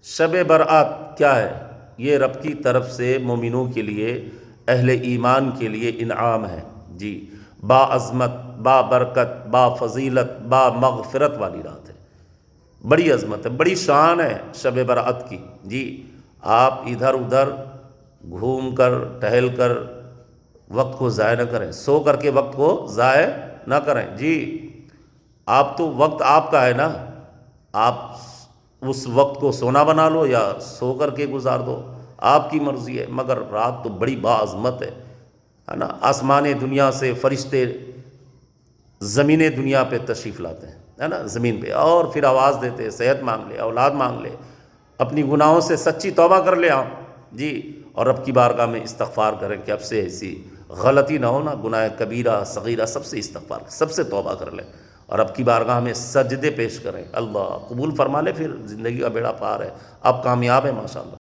شب برات کیا ہے؟ یہ رب کی طرف سے مومنوں کے لیے، اہل ایمان کے لیے انعام ہے جی۔ با عظمت، با برکت، با فضیلت، با مغفرت والی رات ہے۔ بڑی عظمت ہے، بڑی شان ہے شب برات کی جی۔ آپ ادھر ادھر گھوم کر ٹہل کر وقت کو ضائع نہ کریں، سو کر کے وقت کو ضائع نہ کریں جی۔ آپ تو وقت آپ کا ہے نا، آپ اس وقت کو سونا بنا لو یا سو کر کے گزار دو، آپ کی مرضی ہے، مگر رات تو بڑی باعظمت ہے نا۔ آسمان دنیا سے فرشتے زمین دنیا پہ تشریف لاتے ہیں ہے نا، زمین پہ، اور پھر آواز دیتے ہیں صحت مانگ لے، اولاد مانگ لے، اپنی گناہوں سے سچی توبہ کر لے آپ جی، اور رب کی بارگاہ میں استغفار کریں کہ اب سے ایسی غلطی نہ ہو نا، گناہ کبیرہ صغیرہ سب سے استغفار، سب سے توبہ کر لیں، اور اب کی بارگاہ میں سجدے پیش کریں، اللہ قبول فرما لے، پھر زندگی کا بیڑا پار ہے، آپ کامیاب ہیں ماشاءاللہ۔